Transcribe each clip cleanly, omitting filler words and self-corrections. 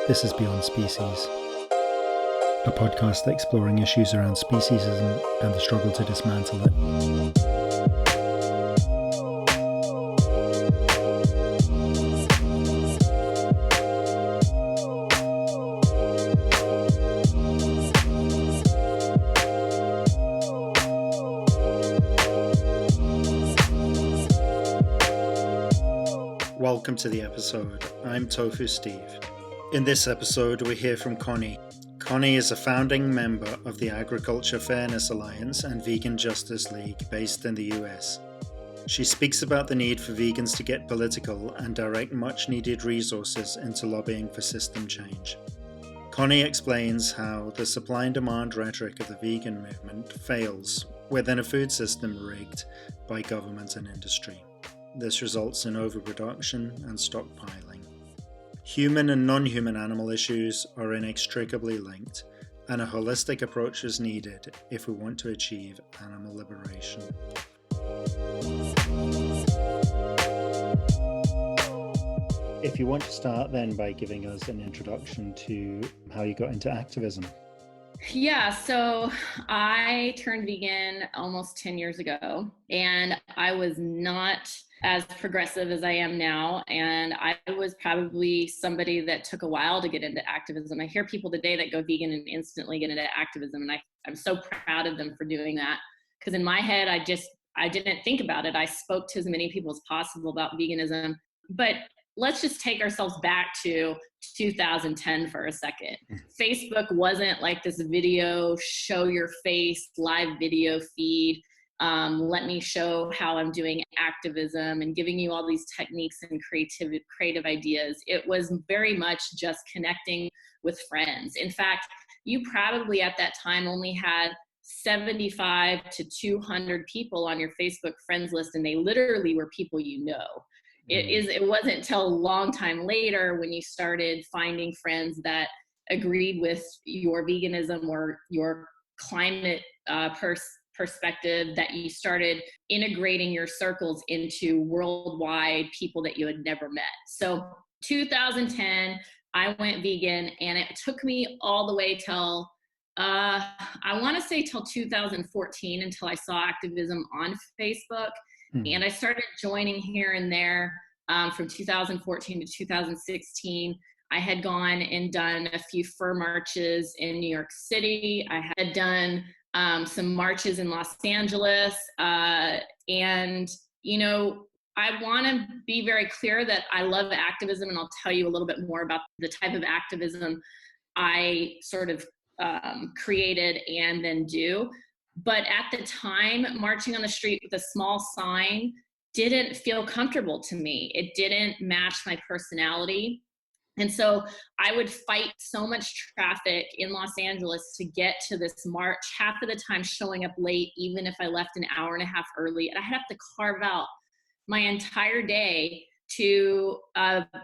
This is Beyond Species, a podcast exploring issues around speciesism and the struggle to dismantle it. Welcome to the episode. I'm Tofu Steve. In this episode, we hear from Connie. Connie is a founding member of the Agriculture Fairness Alliance and Vegan Justice League based in the US. She speaks about the need for vegans to get political and direct much needed resources into lobbying for system change. Connie explains how the supply and demand rhetoric of the vegan movement fails within a food system rigged by government and industry. This results in overproduction and stockpiling. Human and non-human animal issues are inextricably linked, and a holistic approach is needed if we want to achieve animal liberation. If you want to start then by giving us an introduction to how you got into activism. Yeah, so I turned vegan almost 10 years ago, and I was not as progressive as I am now. And I was probably somebody that took a while to get into activism. I hear people today that go vegan and instantly get into activism. And I'm so proud of them for doing that. Because in my head, I didn't think about it. I spoke to as many people as possible about veganism. But let's just take ourselves back to 2010 for a second. Facebook wasn't like this video, show your face, live video feed. Let me show how I'm doing activism and giving you all these techniques and creative ideas. It was very much just connecting with friends. In fact, you probably at that time only had 75 to 200 people on your Facebook friends list, and they literally were people you know. It wasn't until a long time later when you started finding friends that agreed with your veganism or your climate perspective that you started integrating your circles into worldwide people that you had never met. So 2010, I went vegan, and it took me all the way till I want to say till 2014 until I saw activism on Facebook. And I started joining here and there from 2014 to 2016. I had gone and done a few fur marches in New York City. I had done some marches in Los Angeles. And, you know, I want to be very clear that I love activism, and I'll tell you a little bit more about the type of activism I sort of created and then do. But at the time, marching on the street with a small sign didn't feel comfortable to me. It didn't match my personality. And so I would fight so much traffic in Los Angeles to get to this march, half of the time showing up late, even if I left an hour and a half early. And I have to carve out my entire day to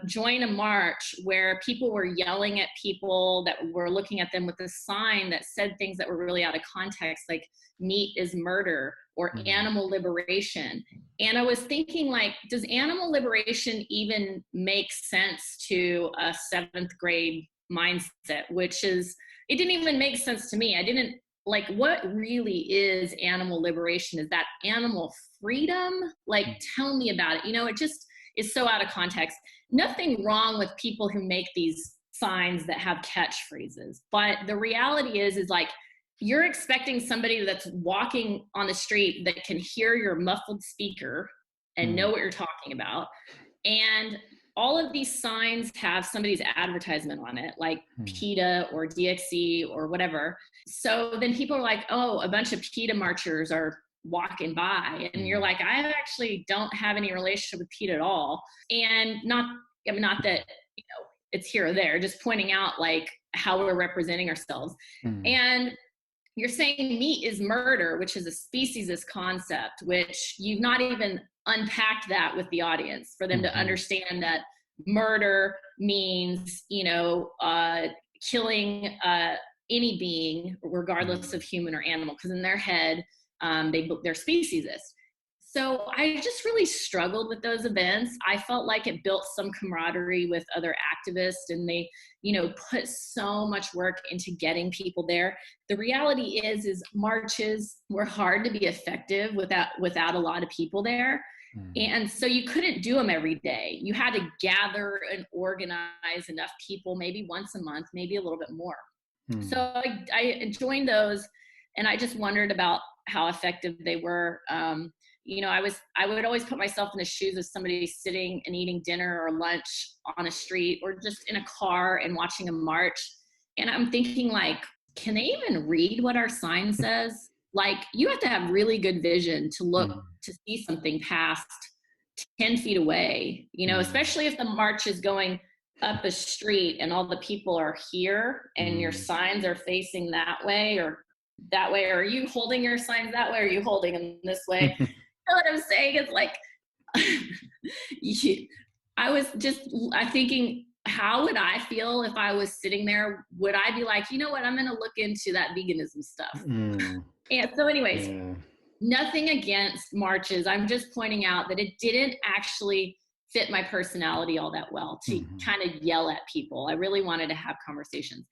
join a march where people were yelling at people that were looking at them with a sign that said things that were really out of context, like meat is murder or animal liberation. And I was thinking, like, does animal liberation even make sense to a 7th grade mindset? Which is, it didn't even make sense to me. I didn't, like, what really is animal liberation? Is that animal freedom? Like, tell me about it. You know, it just is so out of context. Nothing wrong with people who make these signs that have catchphrases. But the reality is like, you're expecting somebody that's walking on the street that can hear your muffled speaker and know what you're talking about. And all of these signs have somebody's advertisement on it, like PETA or DXE or whatever. So then people are like, oh, a bunch of PETA marchers are walking by, and you're like, I actually don't have any relationship with PETA at all. And not that, you know, it's here or there, just pointing out like how we're representing ourselves. And you're saying meat is murder, which is a speciesist concept, which you've not even unpacked that with the audience for them to understand that murder means, you know, killing any being, regardless of human or animal, because in their head, they're speciesist. So I just really struggled with those events. I felt like it built some camaraderie with other activists, and they, put so much work into getting people there. The reality is marches were hard to be effective without a lot of people there. And so you couldn't do them every day. You had to gather and organize enough people, maybe once a month, maybe a little bit more. So I joined those, and I just wondered about how effective they were. I would always put myself in the shoes of somebody sitting and eating dinner or lunch on a street or just in a car and watching a march. And I'm thinking, like, can they even read what our sign says? Like, you have to have really good vision to look to see something past 10 feet away, especially if the march is going up a street and all the people are here and your signs are facing that way or that way. Or are you holding your signs that way? Or are you holding them this way? You know what I'm saying? It's like, I'm thinking, how would I feel if I was sitting there? Would I be like, you know what, I'm going to look into that veganism stuff. And so anyways, nothing against marches. I'm just pointing out that it didn't actually fit my personality all that well to kind of yell at people. I really wanted to have conversations.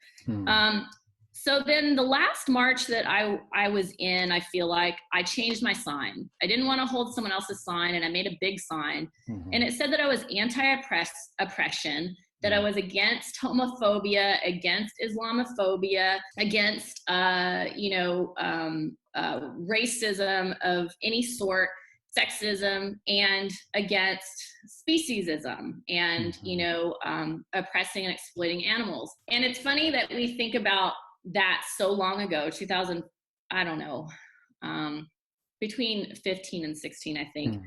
So then the last march that I was in, I feel like I changed my sign. I didn't want to hold someone else's sign, and I made a big sign. And it said that I was anti-oppression, that I was against homophobia, against Islamophobia, against, racism of any sort, sexism, and against speciesism and, oppressing and exploiting animals. And it's funny that we think about that so long ago, 2000, I don't know, between 15 and 16, I think.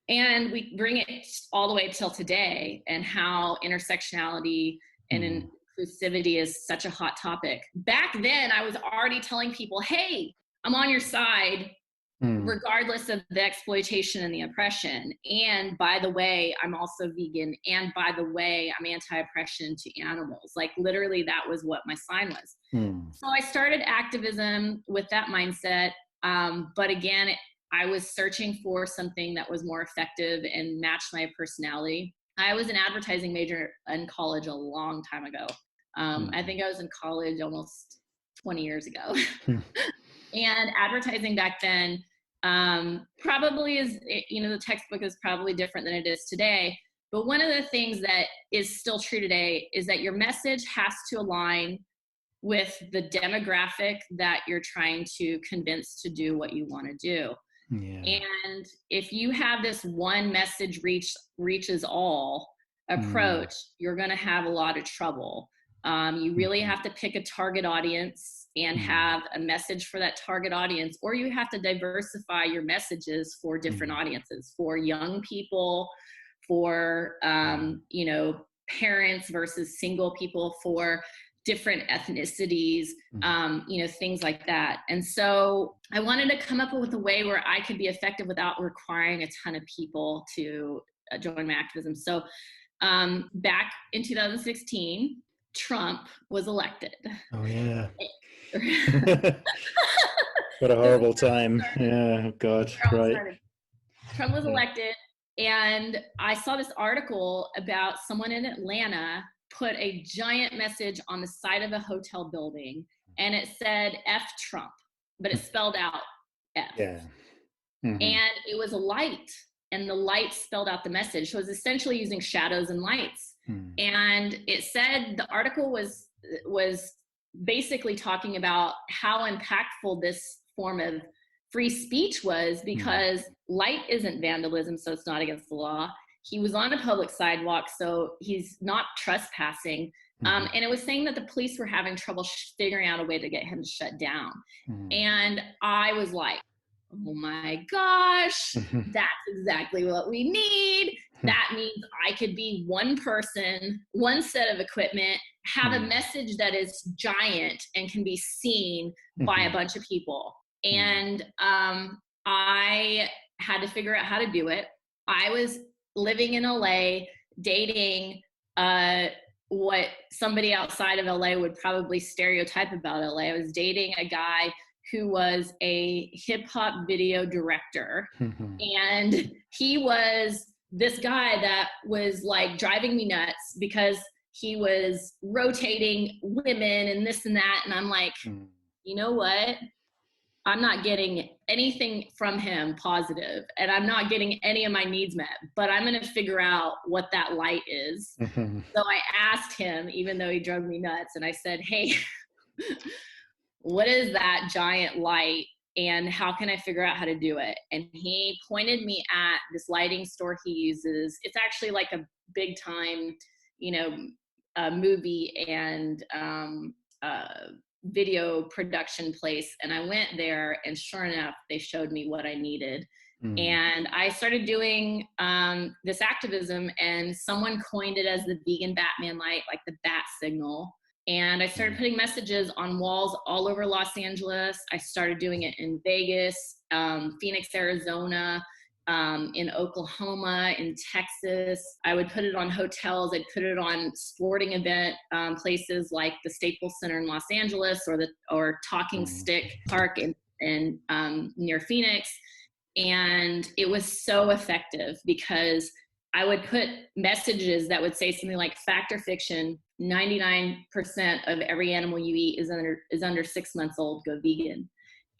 And we bring it all the way till today, and how intersectionality and inclusivity is such a hot topic. Back then, I was already telling people, hey, I'm on your side, regardless of the exploitation and the oppression. And by the way, I'm also vegan. And by the way, I'm anti-oppression to animals. Like, literally, that was what my sign was. So I started activism with that mindset. But again, I was searching for something that was more effective and matched my personality. I was an advertising major in college a long time ago. I think I was in college almost 20 years ago. And advertising back then probably is, the textbook is probably different than it is today. But one of the things that is still true today is that your message has to align with the demographic that you're trying to convince to do what you want to do. And if you have this one message reaches all approach, you're going to have a lot of trouble. You really have to pick a target audience and have a message for that target audience, or you have to diversify your messages for different audiences, for young people, for, parents versus single people, for different ethnicities, things like that. And so I wanted to come up with a way where I could be effective without requiring a ton of people to join my activism. So back in 2016, Trump was elected. Oh, yeah. What a horrible time. Yeah, God, right. Trump was elected, and I saw this article about someone in Atlanta put a giant message on the side of a hotel building, and it said F Trump, but it spelled out F. Yeah. And it was a light, and the light spelled out the message. So it was essentially using shadows and lights. And it said, the article was basically talking about how impactful this form of free speech was, because light isn't vandalism, so it's not against the law. He was on a public sidewalk, so he's not trespassing. And it was saying that the police were having trouble figuring out a way to get him to shut down. And I was like, oh my gosh, that's exactly what we need. That means I could be one person, one set of equipment, have a message that is giant and can be seen by a bunch of people. And I had to figure out how to do it. I was living in LA, dating what somebody outside of LA would probably stereotype about LA. I was dating a guy who was a hip hop video director. And he was this guy that was like driving me nuts because he was rotating women and this and that. And I'm like, you know what? I'm not getting anything from him positive, and I'm not getting any of my needs met, but I'm going to figure out what that light is. So I asked him, even though he drove me nuts, and I said, hey, what is that giant light and how can I figure out how to do it? And he pointed me at this lighting store he uses. It's actually like a big time, movie and video production place. And I went there, and sure enough, they showed me what I needed. And I started doing this activism, and someone coined it as the vegan Batman light, like the bat signal. And I started putting messages on walls all over Los Angeles. I started doing it in Vegas, Phoenix, Arizona, in Oklahoma, in Texas. I would put it on hotels. I'd put it on sporting event places like the Staples Center in Los Angeles, or Talking Stick Park in near Phoenix. And it was so effective because I would put messages that would say something like, fact or fiction, 99% of every animal you eat is under 6 months old, go vegan.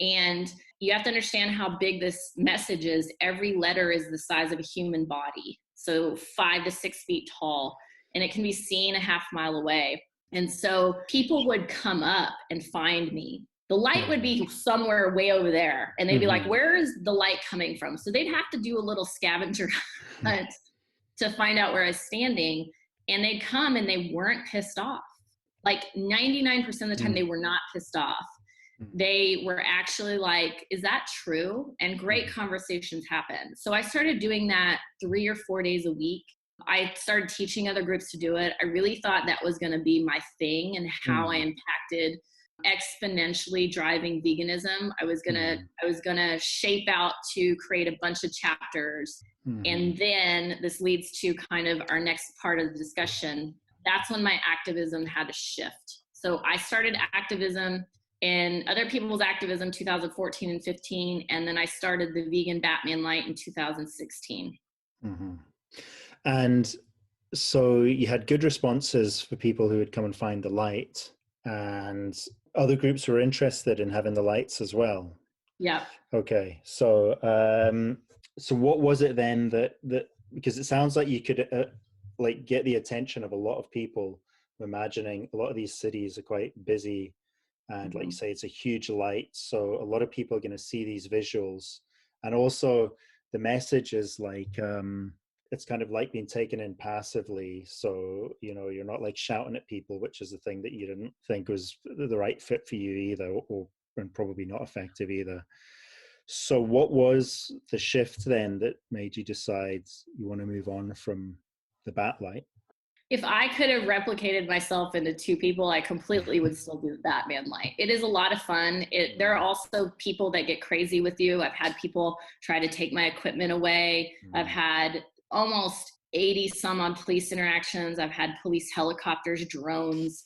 And you have to understand how big this message is. Every letter is the size of a human body, so 5 to 6 feet tall, and it can be seen a half mile away. And so people would come up and find me. The light would be somewhere way over there, and they'd be like, where is the light coming from? So they'd have to do a little scavenger hunt to find out where I was standing, and they'd come and they weren't pissed off. Like 99% of the time, they were not pissed off. They were actually like, is that true? And great conversations happened. So I started doing that 3 or 4 days a week. I started teaching other groups to do it. I really thought that was going to be my thing, and how I impacted exponentially driving veganism. I was gonna shape out to create a bunch of chapters. And then this leads to kind of our next part of the discussion. That's when my activism had to shift. So I started activism and other people's activism 2014 and 15, and then I started the Vegan Batman Light in 2016. And so you had good responses for people who would come and find the light, and other groups were interested in having the lights as well. Yeah. Okay. So so what was it then that because it sounds like you could like get the attention of a lot of people. I'm imagining a lot of these cities are quite busy, and like you say, it's a huge light, so a lot of people are going to see these visuals, and also the message is like it's kind of like being taken in passively. So you're not like shouting at people, which is the thing that you didn't think was the right fit for you either, and probably not effective either. So what was the shift then that made you decide you want to move on from the bat light? If I could have replicated myself into 2 people, I completely would still do the Batman light. It is a lot of fun. There are also people that get crazy with you. I've had people try to take my equipment away. I've had almost 80 some odd police interactions. I've had police helicopters, drones.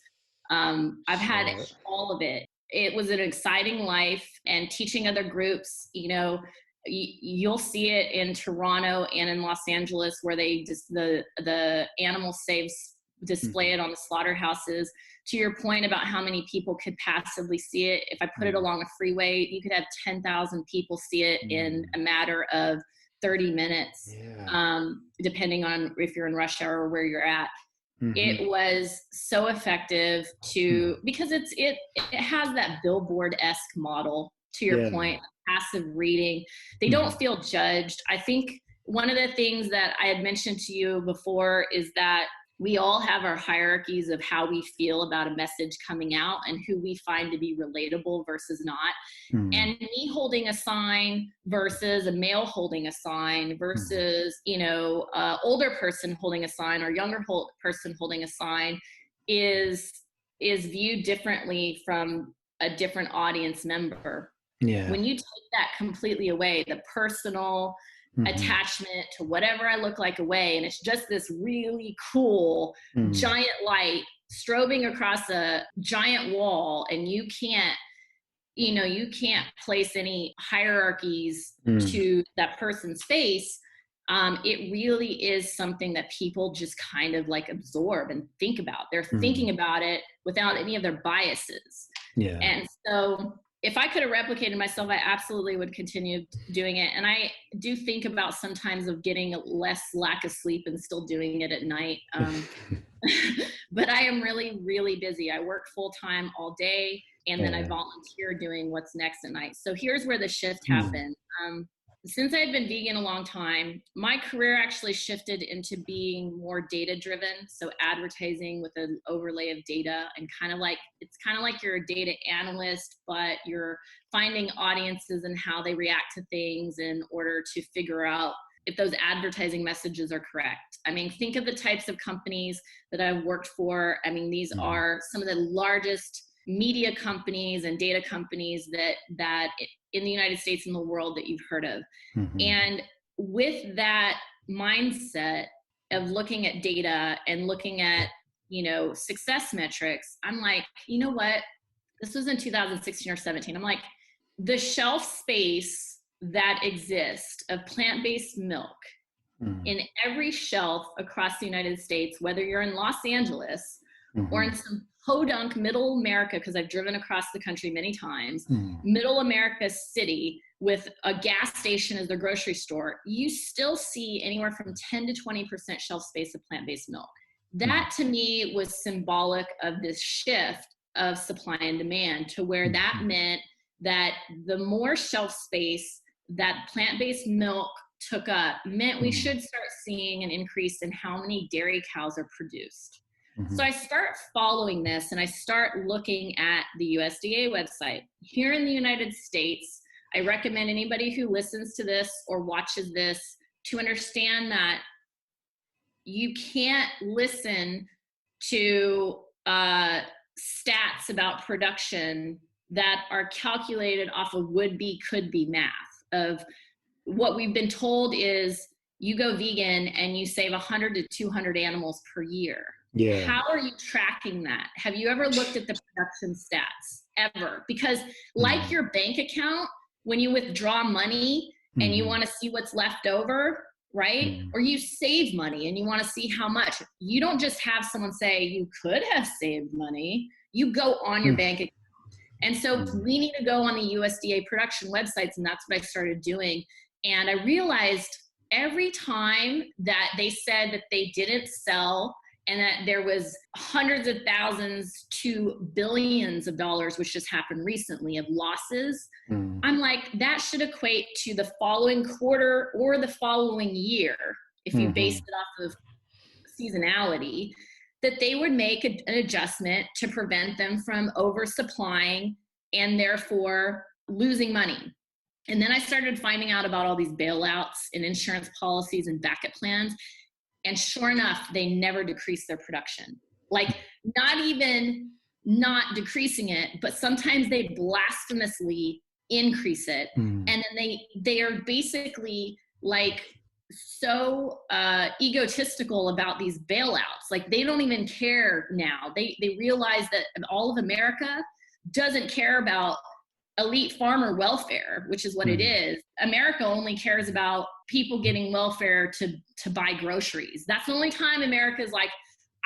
I've had all of it. It was an exciting life, and teaching other groups, you'll see it in Toronto and in Los Angeles, where they just the animal saves display it on the slaughterhouses. To your point about how many people could passively see it, if I put it along a freeway, you could have 10,000 people see it in a matter of 30 minutes, depending on if you're in rush hour or where you're at. It was so effective because it has that billboard-esque model, to your point, passive reading. They don't feel judged. I think one of the things that I had mentioned to you before is that we all have our hierarchies of how we feel about a message coming out and who we find to be relatable versus not. And me holding a sign versus a male holding a sign versus, older person holding a sign or younger person holding a sign is viewed differently from a different audience member. When you take that completely away, the personal attachment to whatever I look like away, and it's just this really cool giant light strobing across a giant wall, and you can't you can't place any hierarchies Mm. to that person's face. It really is something that people just kind of like absorb and think about. They're thinking about it without any of their biases. Yeah. And so if I could have replicated myself, I absolutely would continue doing it. And I do think about sometimes of getting less lack of sleep and still doing it at night. But I am really, really busy. I work full time all day, and then I volunteer doing what's next at night. So here's where the shift happened. Since I had been vegan a long time, my career actually shifted into being more data driven. So advertising with an overlay of data, and it's kind of like you're a data analyst, but you're finding audiences and how they react to things in order to figure out if those advertising messages are correct. I mean, think of the types of companies that I've worked for. I mean, these are some of the largest media companies and data companies that in the United States and the world that you've heard of. And with that mindset of looking at data and looking at, success metrics, I'm like, you know what? This was in 2016 or 17. I'm like, the shelf space that exists of plant-based milk in every shelf across the United States, whether you're in Los Angeles or in some podunk middle America, because I've driven across the country many times, middle America city with a gas station as their grocery store, you still see anywhere from 10 to 20% shelf space of plant-based milk. That to me was symbolic of this shift of supply and demand, to where that meant that the more shelf space that plant-based milk took up meant we should start seeing an increase in how many dairy cows are produced. So I start following this, and I start looking at the USDA website. Here in the United States, I recommend anybody who listens to this or watches this to understand that you can't listen to stats about production that are calculated off of would-be, could-be math. Of what we've been told is you go vegan and you save 100 to 200 animals per year. Yeah. How are you tracking that? Have you ever looked at the production stats ever? Because like your bank account, when you withdraw money and you want to see what's left over, right? Or you save money and you want to see how much, you don't just have someone say you could have saved money. You go on your bank account. And so we need to go on the USDA production websites, and that's what I started doing. And I realized every time that they said that they didn't sell and that there was hundreds of thousands to billions of dollars, which just happened recently, of losses, I'm like, that should equate to the following quarter or the following year, if you based it off of seasonality, that they would make an adjustment to prevent them from oversupplying and therefore losing money. And then I started finding out about all these bailouts and insurance policies and backup plans. And sure enough, they never decreased their production. Like, not even not decreasing it, but sometimes they blasphemously increase it. And then they are basically like so egotistical about these bailouts. Like, they don't even care now. They realize that all of America doesn't care about elite farmer welfare, which is what it is. America only cares about people getting welfare to buy groceries. That's the only time America's like,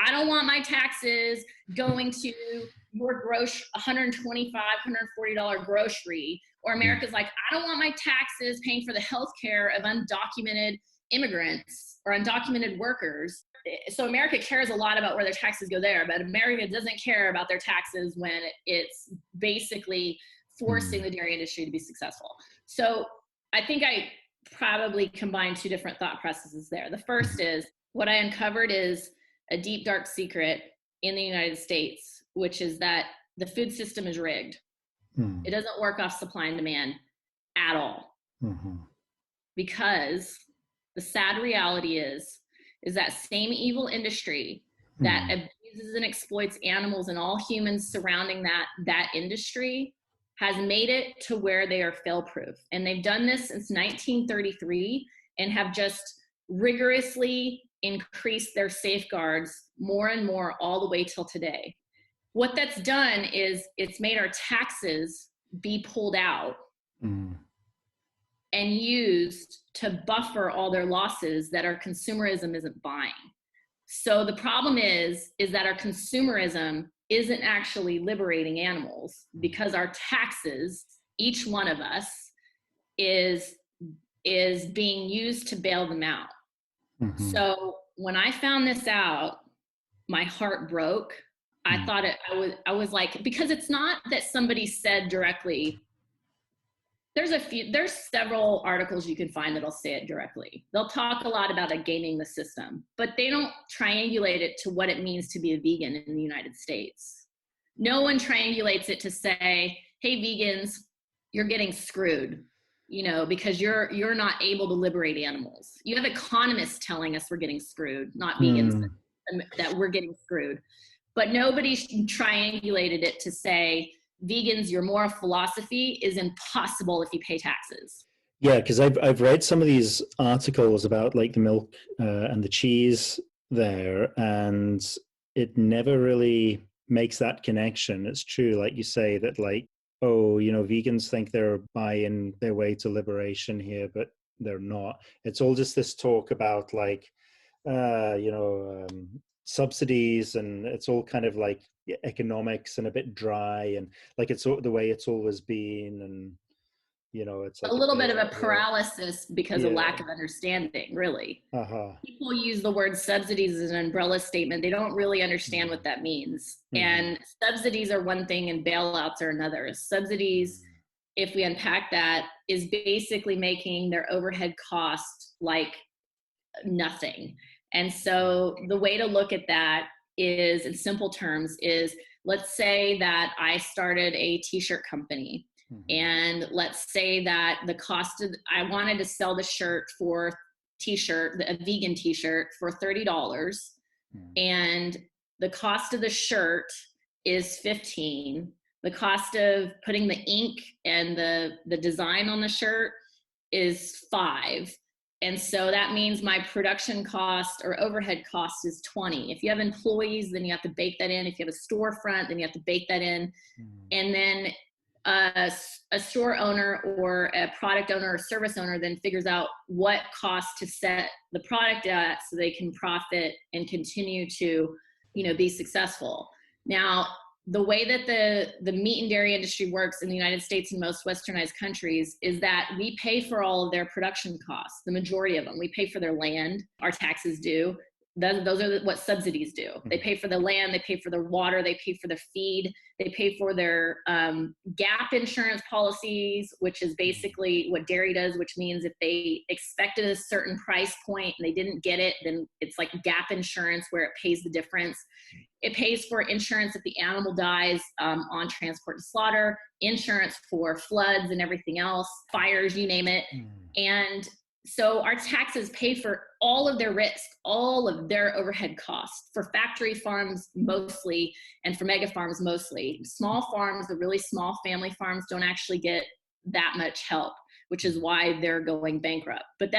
I don't want my taxes going to your $125, $140 grocery. Or America's like, I don't want my taxes paying for the health care of undocumented immigrants or undocumented workers. So America cares a lot about where their taxes go there, but America doesn't care about their taxes when it's basically forcing the dairy industry to be successful. So I think I probably combined two different thought processes there. The first is, what I uncovered is a deep, dark secret in the United States, which is that the food system is rigged. It doesn't work off supply and demand at all. Because the sad reality is that same evil industry that abuses and exploits animals and all humans surrounding that industry has made it to where they are fail-proof. And they've done this since 1933 and have just rigorously increased their safeguards more and more all the way till today. What that's done is it's made our taxes be pulled out Mm. and used to buffer all their losses that our consumerism isn't buying. So the problem is that our consumerism isn't actually liberating animals, because our taxes, each one of us, is being used to bail them out. Mm-hmm. So when I found this out, my heart broke. I thought I was like, because it's not that somebody said directly. There's several articles you can find that'll say it directly. They'll talk a lot about gaming the system, but they don't triangulate it to what it means to be a vegan in the United States. No one triangulates it to say, hey, vegans, you're getting screwed, because you're not able to liberate animals. You have economists telling us we're getting screwed, not vegans, that we're getting screwed. But nobody triangulated it to say, vegans, your moral philosophy is impossible if you pay taxes. Yeah, because I've read some of these articles about like the milk and the cheese there, and it never really makes that connection. It's true, like you say, that like, oh, vegans think they're buying their way to liberation here, but they're not. It's all just this talk about like, subsidies, and it's all kind of like economics and a bit dry, and like it's the way it's always been, and it's like a little bit of a paralysis because of lack of understanding, really. People use the word subsidies as an umbrella statement. They don't really understand what that means. And subsidies are one thing and bailouts are another. Subsidies, if we unpack that, is basically making their overhead cost like nothing. And so the way to look at that is, in simple terms, is let's say that I started a t-shirt company. And let's say that the cost of, I wanted to sell the shirt for a vegan t-shirt for $30. And the cost of the shirt is $15. The cost of putting the ink and the design on the shirt is $5. And so that means my production cost or overhead cost is $20. If you have employees, then you have to bake that in. If you have a storefront, then you have to bake that in. And then a store owner or a product owner or service owner then figures out what cost to set the product at so they can profit and continue to, be successful. Now, the way that the meat and dairy industry works in the United States and most westernized countries is that we pay for all of their production costs, the majority of them. We pay for their land, our taxes do. Those are what subsidies do. They pay for the land, they pay for their water, they pay for the feed, they pay for their gap insurance policies, which is basically what dairy does, which means if they expected a certain price point and they didn't get it, then it's like gap insurance where it pays the difference. It pays for insurance if the animal dies on transport to slaughter, insurance for floods and everything else, fires, you name it. And so our taxes pay for all of their risk, all of their overhead costs, for factory farms mostly, and for mega farms mostly. Small farms, the really small family farms, don't actually get that much help, which is why they're going bankrupt. But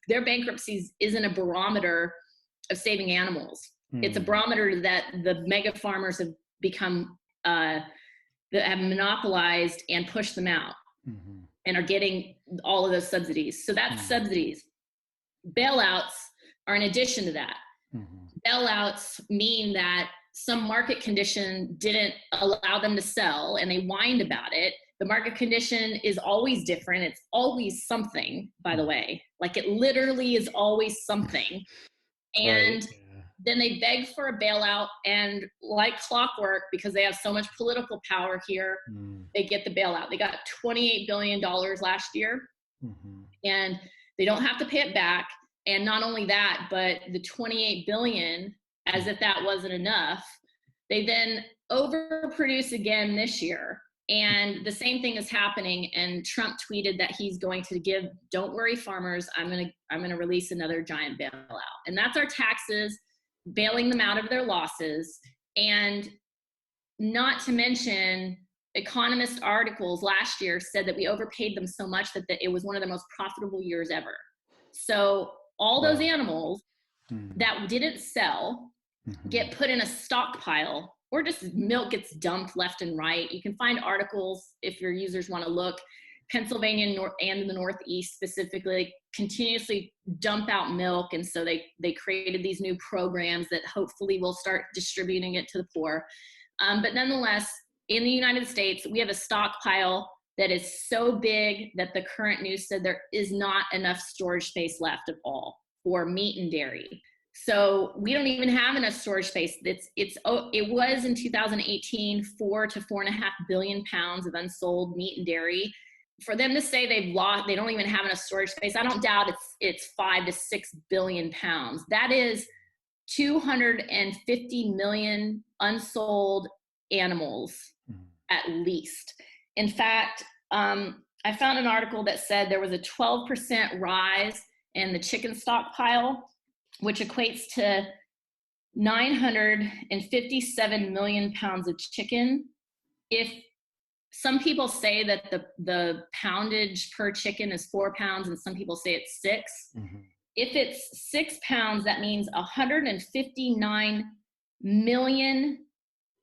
their bankruptcies isn't a barometer of saving animals. It's a barometer that the mega farmers have become, that have monopolized and pushed them out. And are getting all of those subsidies. So that's subsidies. Bailouts are in addition to that. Bailouts mean that some market condition didn't allow them to sell and they whined about it. The market condition is always different. It's always something, by the way. Like it literally is always something. And then they beg for a bailout, and like clockwork, because they have so much political power here, they get the bailout. They got $28 billion last year, and they don't have to pay it back. And not only that, but the $28 billion, as if that wasn't enough, they then overproduce again this year. And the same thing is happening. And Trump tweeted that he's going to give, don't worry, farmers, I'm gonna release another giant bailout. And that's our taxes, bailing them out of their losses. And not to mention, economist articles last year said that we overpaid them so much that it was one of the most profitable years ever. So all those animals that didn't sell get put in a stockpile or just milk gets dumped left and right. You can find articles if your users want to look. Pennsylvania and the Northeast specifically continuously dump out milk. And so they created these new programs that hopefully will start distributing it to the poor. But nonetheless, in the United States, we have a stockpile that is so big that the current news said there is not enough storage space left at all for meat and dairy. So we don't even have enough storage space. It was in 2018, 4 to 4.5 billion pounds of unsold meat and dairy. For them to say they don't even have enough storage space, I don't doubt it's 5 to 6 billion pounds. That is 250 million unsold animals at least. In fact, I found an article that said there was a 12% rise in the chicken stockpile, which equates to 957 million pounds of chicken. If some people say that the poundage per chicken is 4 pounds, and some people say it's 6. Mm-hmm. If it's 6 pounds, that means 159 million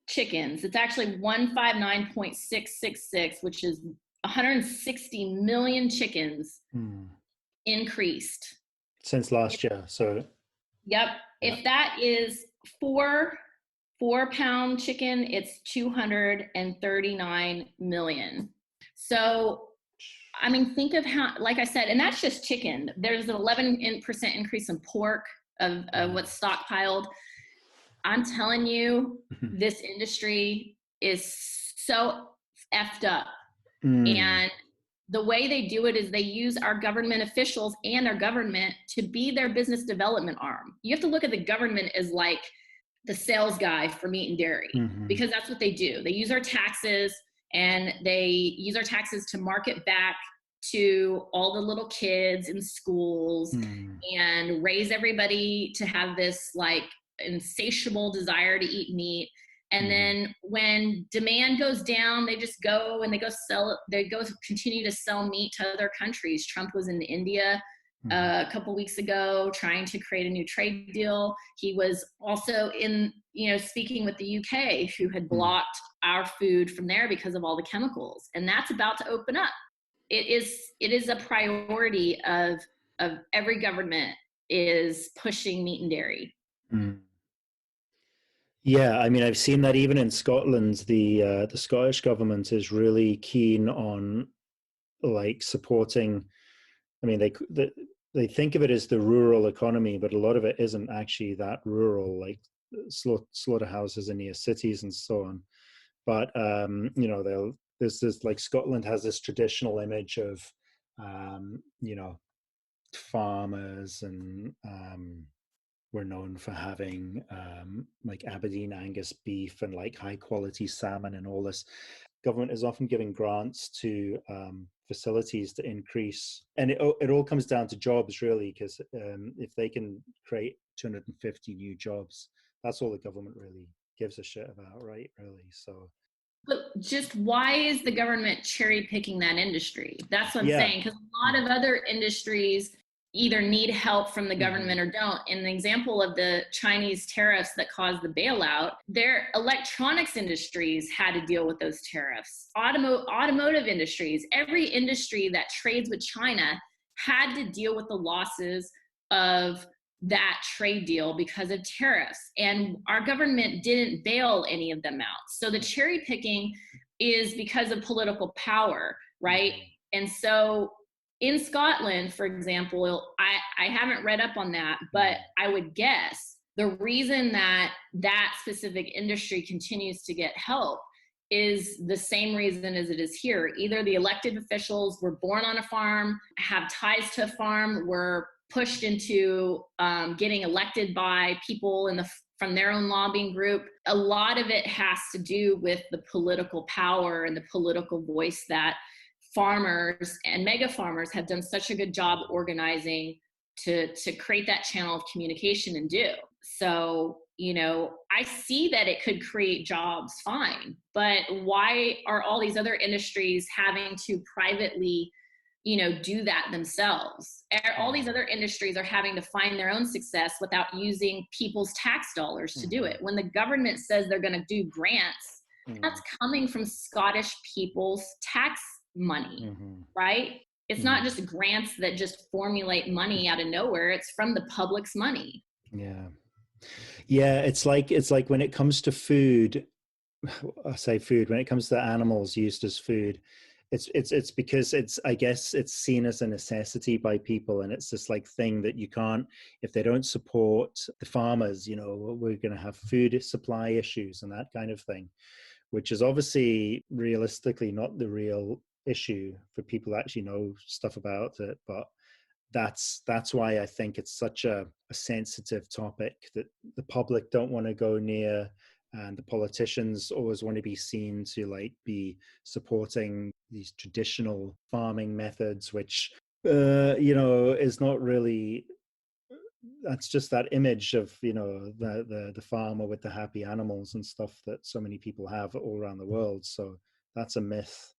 chickens. It's actually 159.666, which is 160 million chickens increased since last year. So, yep. Yeah. If that is 4-pound chicken, it's 239 million. So, I mean, think of how, like I said, and that's just chicken. There's an 11% increase in pork of what's stockpiled. I'm telling you, this industry is so effed up. And the way they do it is they use our government officials and our government to be their business development arm. You have to look at the government as like the sales guy for meat and dairy, because that's what they do. They use our taxes, and they use our taxes to market back to all the little kids in schools and raise everybody to have this like insatiable desire to eat meat. And then when demand goes down, they just go and they go continue to sell meat to other countries. Trump was in India a couple weeks ago trying to create a new trade deal. He was also speaking with the UK, who had blocked our food from there because of all the chemicals. And that's about to open up. It is a priority of every government is pushing meat and dairy. Yeah, I mean, I've seen that even in Scotland, the Scottish government is really keen on like supporting. I mean, they think of it as the rural economy, but a lot of it isn't actually that rural. Like slaughterhouses are near cities and so on. But there's this, like, Scotland has this traditional image of farmers, and we're known for having like Aberdeen Angus beef and like high quality salmon and all this. Government is often giving grants to facilities to increase, and it all comes down to jobs, really, because if they can create 250 new jobs, that's all the government really gives a shit about, right? Really. So, but just why is the government cherry picking that industry? That's what I'm saying, because a lot of other industries either need help from the government or don't. In the example of the Chinese tariffs that caused the bailout, their electronics industries had to deal with those tariffs. Automotive industries, every industry that trades with China had to deal with the losses of that trade deal because of tariffs. And our government didn't bail any of them out. So the cherry picking is because of political power, right? And so in Scotland, for example, I haven't read up on that, but I would guess the reason that specific industry continues to get help is the same reason as it is here. Either the elected officials were born on a farm, have ties to a farm, were pushed into getting elected by people from their own lobbying group. A lot of it has to do with the political power and the political voice that farmers and mega farmers have done such a good job organizing to create that channel of communication and do. So, I see that it could create jobs, fine, but why are all these other industries having to privately, do that themselves. All these other industries are having to find their own success without using people's tax dollars to do it. When the government says they're going to do grants, that's coming from Scottish people's tax money, right? It's not just grants that just formulate money out of nowhere. It's from the public's money. Yeah. Yeah. It's like when it comes to food, I say food, when it comes to animals used as food, it's because I guess it's seen as a necessity by people, and it's this like thing that you can't, if they don't support the farmers, we're going to have food supply issues and that kind of thing, which is obviously realistically not the real issue for people who actually know stuff about it. But that's why I think it's such a sensitive topic that the public don't want to go near, and the politicians always want to be seen to like be supporting these traditional farming methods, which is not really, that's just that image of the farmer with the happy animals and stuff that so many people have all around the world. So that's a myth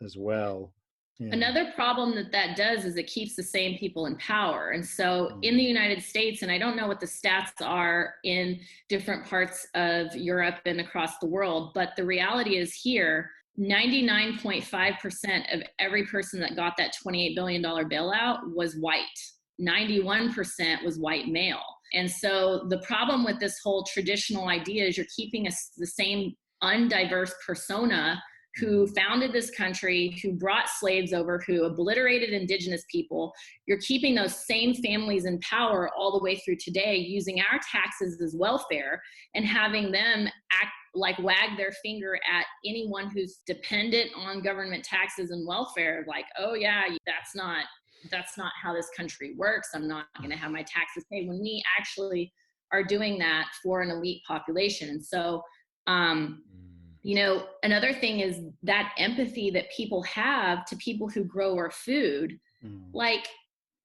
as well. Yeah. Another problem that does is it keeps the same people in power. And so in the United States, and I don't know what the stats are in different parts of Europe and across the world, but the reality is here, 99.5% of every person that got that $28 billion bailout was white. 91% was white male. And so the problem with this whole traditional idea is you're keeping the same undiverse persona who founded this country, who brought slaves over, who obliterated indigenous people. You're keeping those same families in power all the way through today, using our taxes as welfare and having them act like wag their finger at anyone who's dependent on government taxes and welfare. Like, oh yeah, that's not how this country works. I'm not going to have my taxes paid, when we actually are doing that for an elite population. And so, another thing is that empathy that people have to people who grow our food. Like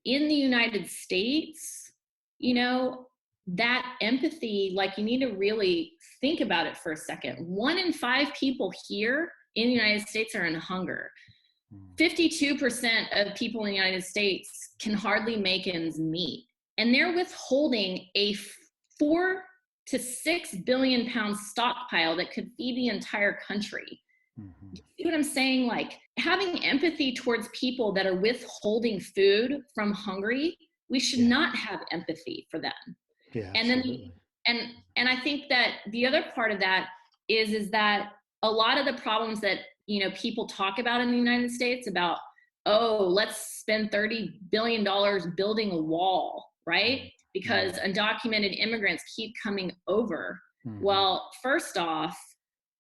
in the United States, that empathy, like you need to really think about it for a second. 1 in 5 people here in the United States are in hunger. 52% of people in the United States can hardly make ends meet. And they're withholding a 4 to 6 billion pound stockpile that could feed the entire country. You see what I'm saying? Like having empathy towards people that are withholding food from hungry, we should not have empathy for them. Yeah, and absolutely. Then and I think that the other part of that is that a lot of the problems that people talk about in the United States about, oh, let's spend $30 billion building a wall, right? Because undocumented immigrants keep coming over. Well, first off,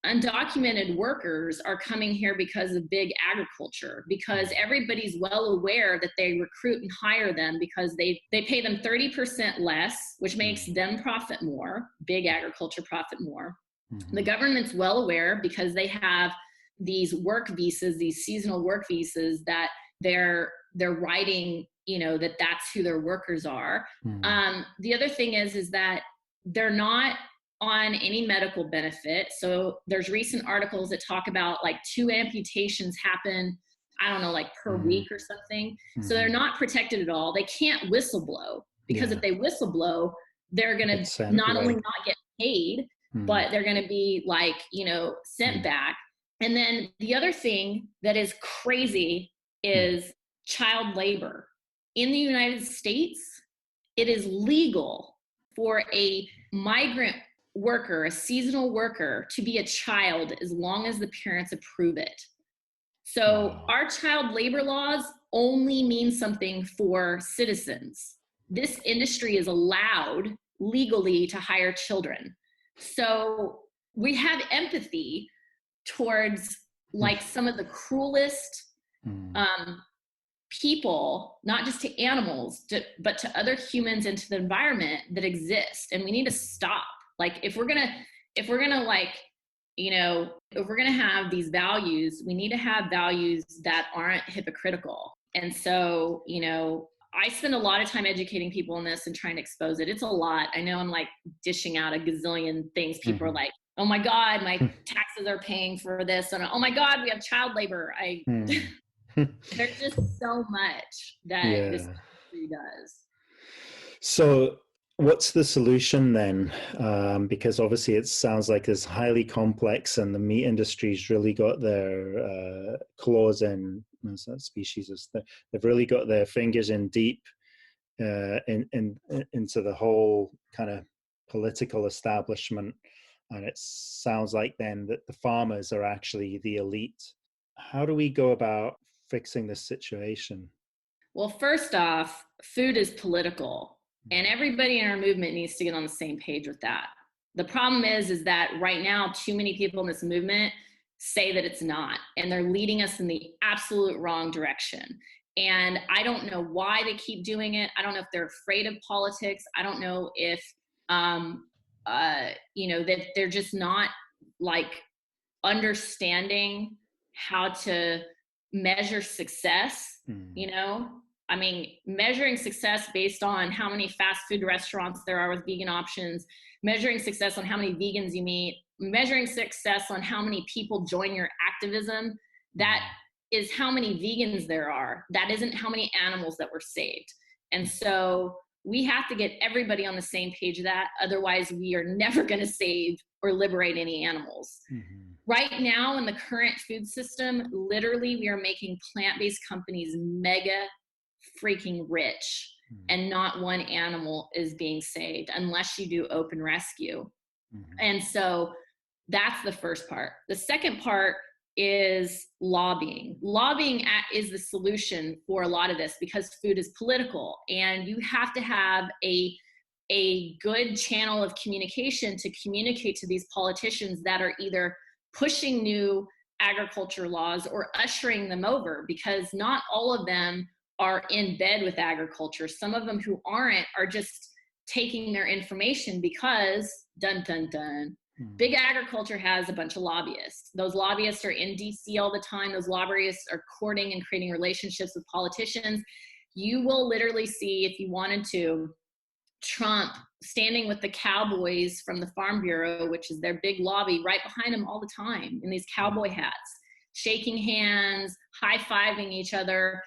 undocumented workers are coming here because of big agriculture, because everybody's well aware that they recruit and hire them because they pay them 30% less, which makes them profit more, big agriculture profit more. The government's well aware because they have these work visas, these seasonal work visas that they're writing, that's who their workers are. The other thing is that they're not on any medical benefit. So there's recent articles that talk about like 2 amputations happen, I don't know, like per week or something. So they're not protected at all. They can't whistleblow because if they whistleblow, they're going to not only not get paid, but they're going to be like, sent back. And then the other thing that is crazy is child labor. In the United States, it is legal for a migrant worker, a seasonal worker, to be a child as long as the parents approve it. So our child labor laws only mean something for citizens. This industry is allowed legally to hire children. So we have empathy towards like some of the cruelest people, not just to animals, but to other humans and to the environment that exist. And we need to stop. Like if we're gonna like, if we're gonna have these values, we need to have values that aren't hypocritical. And so, I spend a lot of time educating people on this and trying to expose it. It's a lot. I know I'm like dishing out a gazillion things. People are like, oh my God, my taxes are paying for this. And oh my God, we have child labor. There's just so much that this Yeah. industry does. So, what's the solution then? Because obviously, it sounds like it's highly complex, and the meat industry's really got their claws in. What's that species? They've really got their fingers in deep into the whole kind of political establishment, and it sounds like then that the farmers are actually the elite. How do we go about fixing this situation? Well, first off, food is political, and everybody in our movement needs to get on the same page with that. The problem is that right now, too many people in this movement say that it's not, and they're leading us in the absolute wrong direction. And I don't know why they keep doing it. I don't know if they're afraid of politics. I don't know if, that they're just not like understanding how to measure success, you know? I mean, measuring success based on how many fast food restaurants there are with vegan options, measuring success on how many vegans you meet, measuring success on how many people join your activism, that is how many vegans there are. That isn't how many animals that were saved. And so we have to get everybody on the same page of that. Otherwise, we are never going to save or liberate any animals. Right now, in the current food system, literally, we are making plant-based companies mega freaking rich, and not one animal is being saved unless you do open rescue. And so that's the first part. The second part is lobbying. Lobbying is the solution for a lot of this, because food is political, and you have to have a good channel of communication to communicate to these politicians that are either pushing new agriculture laws or ushering them over, because not all of them are in bed with agriculture. Some of them who aren't are just taking their information because dun dun dun, big agriculture has a bunch of lobbyists. Those lobbyists are in DC all the time. Those lobbyists are courting and creating relationships with politicians. You will literally see, if you wanted to, Trump standing with the cowboys from the Farm Bureau, which is their big lobby, right behind him all the time in these cowboy hats, shaking hands, high-fiving each other.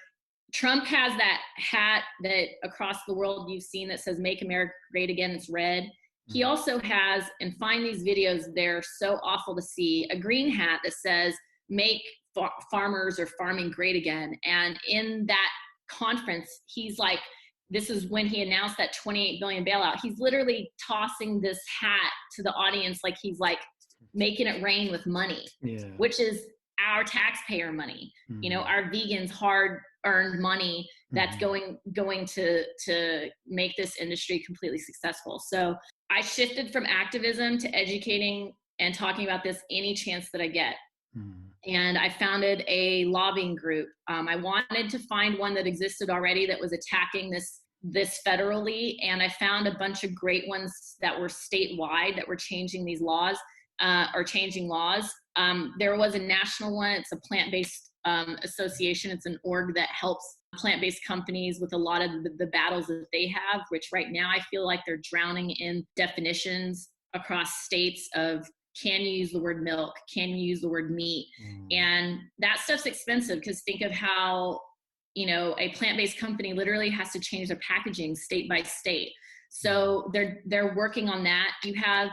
Trump has that hat that across the world you've seen that says "Make America Great Again." It's red. He also has, and find these videos, they're so awful to see, a green hat that says "Make farmers or farming great again." And in that conference, he's like, this is when he announced that 28 billion bailout. He's literally tossing this hat to the audience like he's like making it rain with money, which is our taxpayer money, our vegans' hard-earned money that's going to make this industry completely successful. So I shifted from activism to educating and talking about this any chance that I get. And I founded a lobbying group. I wanted to find one that existed already that was attacking this federally, and I found a bunch of great ones that were statewide that were changing these laws, or changing laws. There was a national one. It's a plant-based association. It's an org that helps plant-based companies with a lot of the battles that they have, which right now I feel like they're drowning in definitions across states of, can you use the word milk? Can you use the word meat? And that stuff's expensive, because think of how, a plant-based company literally has to change their packaging state by state. So they're working on that. You have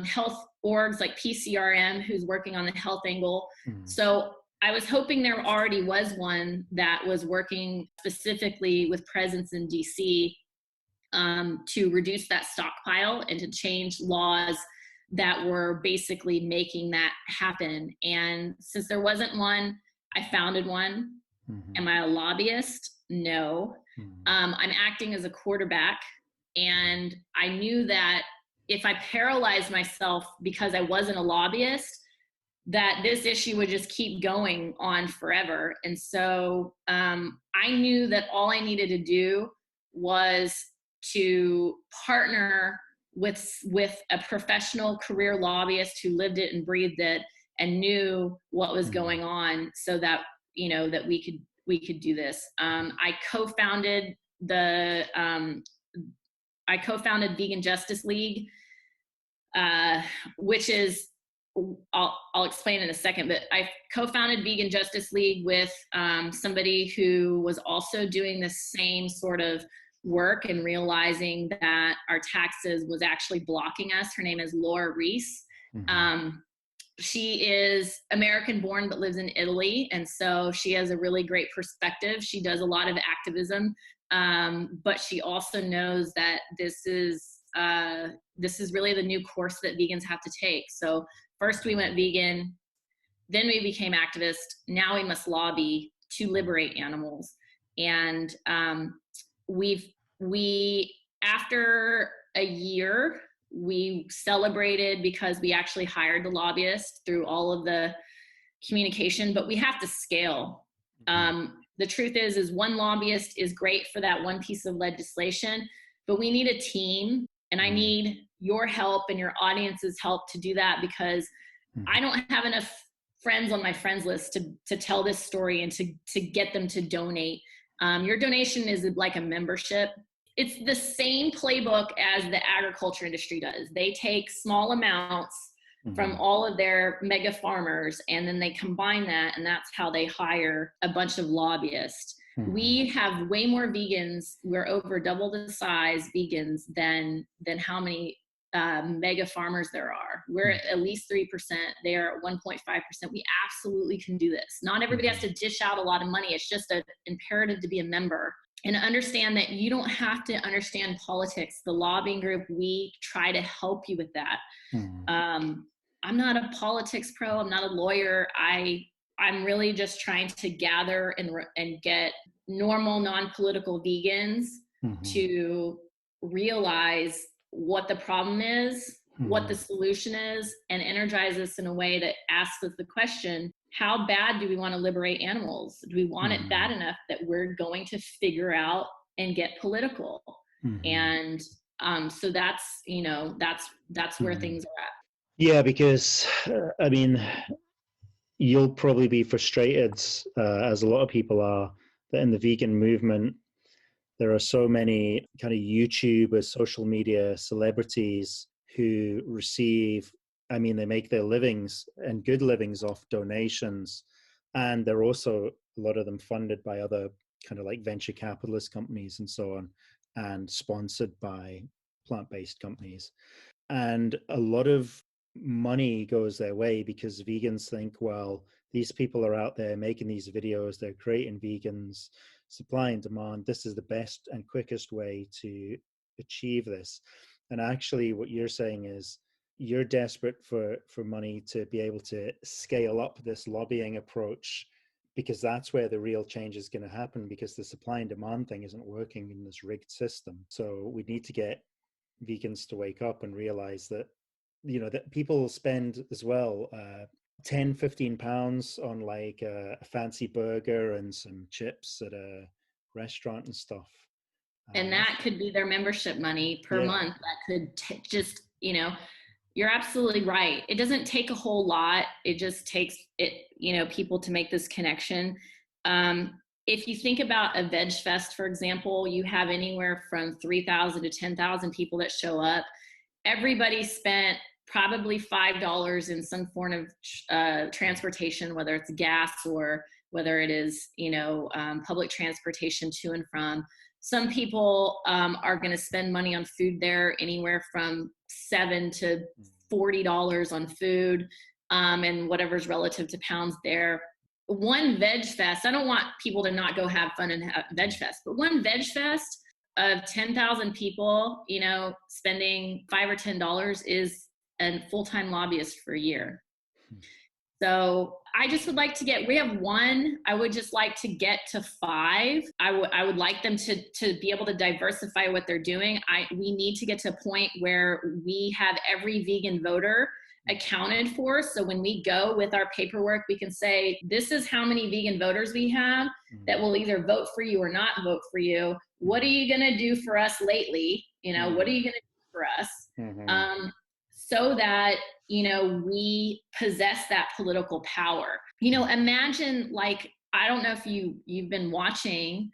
health orgs like PCRM who's working on the health angle. So I was hoping there already was one that was working specifically with presence in DC to reduce that stockpile and to change laws that were basically making that happen. And since there wasn't one, I founded one. Am I a lobbyist? No. I'm acting as a quarterback. And I knew that if I paralyzed myself because I wasn't a lobbyist, that this issue would just keep going on forever. And so I knew that all I needed to do was to partner with a professional career lobbyist who lived it and breathed it and knew what was going on, so that that we could do this. I co-founded Vegan Justice League, which is I'll explain in a second, but I co-founded Vegan Justice League with somebody who was also doing the same sort of work and realizing that our taxes was actually blocking us. Her name is Laura Reese. She is American born but lives in Italy, and so she has a really great perspective. She does a lot of activism, but she also knows that this is really the new course that vegans have to take. So first we went vegan, then we became activists. Now we must lobby to liberate animals. And we after a year, we celebrated because we actually hired the lobbyist through all of the communication, but we have to scale. The truth is one lobbyist is great for that one piece of legislation, but we need a team, and I need your help and your audience's help to do that, because I don't have enough friends on my friends list to tell this story and to get them to donate. Your donation is like a membership. It's the same playbook as the agriculture industry does. They take small amounts from all of their mega farmers, and then they combine that, and that's how they hire a bunch of lobbyists. We have way more vegans. We're over double the size vegans than how many mega farmers there are. We're at least 3%. They are at 1.5%. We absolutely can do this. Not everybody has to dish out a lot of money. It's just an imperative to be a member. And understand that you don't have to understand politics. The lobbying group, we try to help you with that. I'm not a politics pro. I'm not a lawyer. I'm really just trying to gather and get normal, non-political vegans to realize what the problem is, what the solution is, and energize us in a way that asks us the question, how bad do we want to liberate animals? Do we want it bad enough that we're going to figure out and get political? And so that's where things are at. Yeah, because I mean, you'll probably be frustrated, as a lot of people are, that in the vegan movement, there are so many kind of YouTube or social media celebrities who receive, I mean, they make their livings and good livings off donations. And they're also, a lot of them, funded by other kind of like venture capitalist companies and so on, and sponsored by plant-based companies. And a lot of money goes their way because vegans think, well, these people are out there making these videos, they're creating vegans, supply and demand, this is the best and quickest way to achieve this. And actually what you're saying is you're desperate for money to be able to scale up this lobbying approach, because that's where the real change is going to happen, because the supply and demand thing isn't working in this rigged system. So we need to get vegans to wake up and realize that, you know, that people spend as well 10-15 pounds on like a fancy burger and some chips at a restaurant and stuff, and that could be their membership money per month. That could just, you know, you're absolutely right. It doesn't take a whole lot. It just takes people to make this connection. If you think about a veg fest, for example, you have anywhere from 3,000 to 10,000 people that show up. Everybody spent probably $5 in some form of transportation, whether it's gas or whether it is, public transportation to and from. Some people are going to spend money on food there, anywhere from $7 to $40 on food, and whatever's relative to pounds there. One veg fest, I don't want people to not go have fun and have veg fest, but one veg fest of 10,000 people, spending $5 or $10 is a full-time lobbyist for a year. So I just would like to we have one, I would just like to get to 5. I would like them to be able to diversify what they're doing. We need to get to a point where we have every vegan voter accounted for. So when we go with our paperwork, we can say, this is how many vegan voters we have that will either vote for you or not vote for you. What are you going to do for us lately? What are you going to do for us? So that, we possess that political power. Imagine, like, I don't know if you've been watching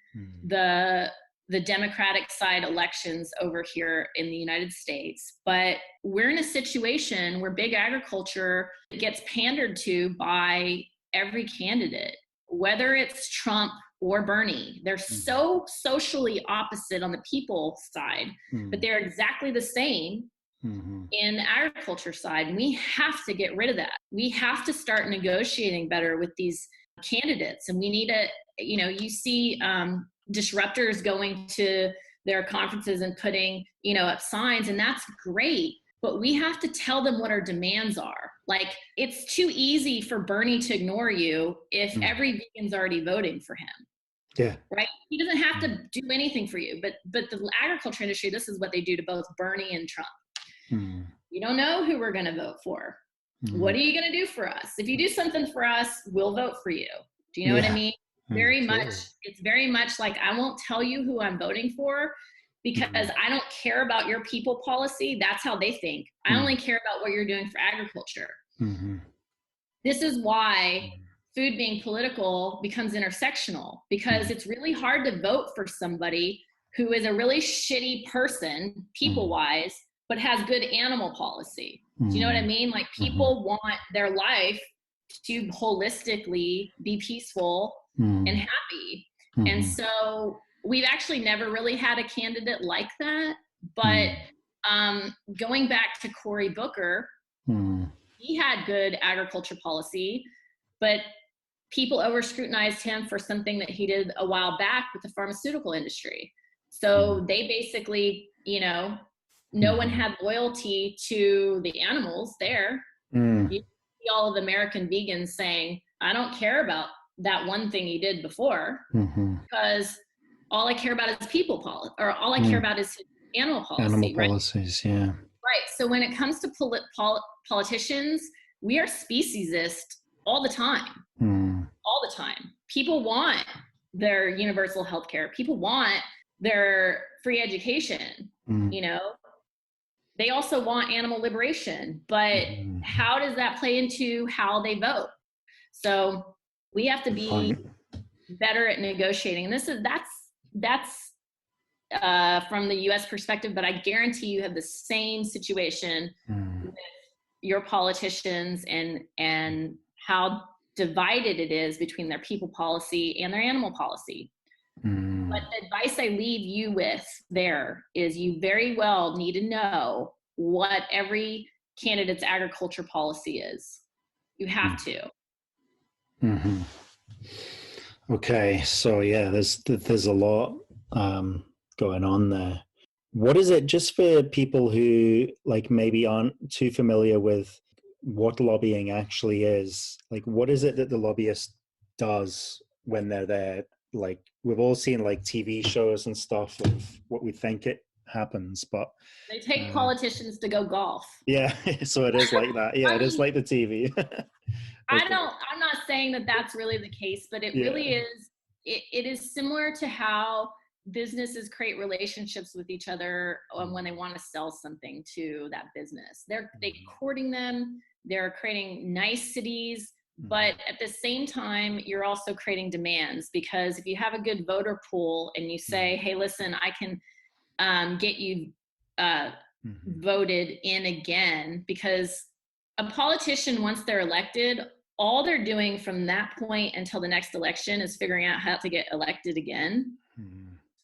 the the Democratic side elections over here in the United States. But we're in a situation where big agriculture gets pandered to by every candidate, whether it's Trump or Bernie. They're so socially opposite on the people side, but they're exactly the same in the agriculture side. And we have to get rid of that. We have to start negotiating better with these candidates. And we need to, you see disruptors going to their conferences and putting, up signs, and that's great. But we have to tell them what our demands are. Like, it's too easy for Bernie to ignore you if every vegan's already voting for him. Yeah. Right? He doesn't have to do anything for you. But the agriculture industry, this is what they do to both Bernie and Trump. You don't know who we're going to vote for. What are you going to do for us? If you do something for us, we'll vote for you. Do you know what I mean? It's very much like, I won't tell you who I'm voting for because I don't care about your people policy. That's how they think. I only care about what you're doing for agriculture. This is why food being political becomes intersectional, because it's really hard to vote for somebody who is a really shitty person, people-wise, but has good animal policy. Do you know what I mean? Like, people want their life to holistically be peaceful and happy. And so we've actually never really had a candidate like that. But going back to Cory Booker, he had good agriculture policy, but people over scrutinized him for something that he did a while back with the pharmaceutical industry. So they basically, no one had loyalty to the animals there. You see all of the American vegans saying, I don't care about that one thing he did before, because all I care about is people policy, or all I care about is animal policy. Animal right? policies, yeah. Right. So when it comes to politicians, we are speciesist all the time. All the time. People want their universal health care. People want their free education. They also want animal liberation. But how does that play into how they vote? So we have to be better at negotiating. And that's from the U.S. perspective, but I guarantee you have the same situation with your politicians and how divided it is between their people policy and their animal policy. But the advice I leave you with there is, you very well need to know what every candidate's agriculture policy is. You have to. Okay, so yeah, there's a lot going on there. What is it, just for people who like maybe aren't too familiar with what lobbying actually is, like what is it that the lobbyist does when they're there? Like, we've all seen like TV shows and stuff of what we think it happens, but they take politicians to go golf. Yeah, so it is like that. Yeah, it is like the TV. I'm not saying that that's really the case, but it really is. It is similar to how businesses create relationships with each other when they want to sell something to that business. They're courting them. They're creating niceties. But at the same time, you're also creating demands, because if you have a good voter pool and you say, hey, listen, I can get you voted in again, because a politician, once they're elected, all they're doing from that point until the next election is figuring out how to get elected again.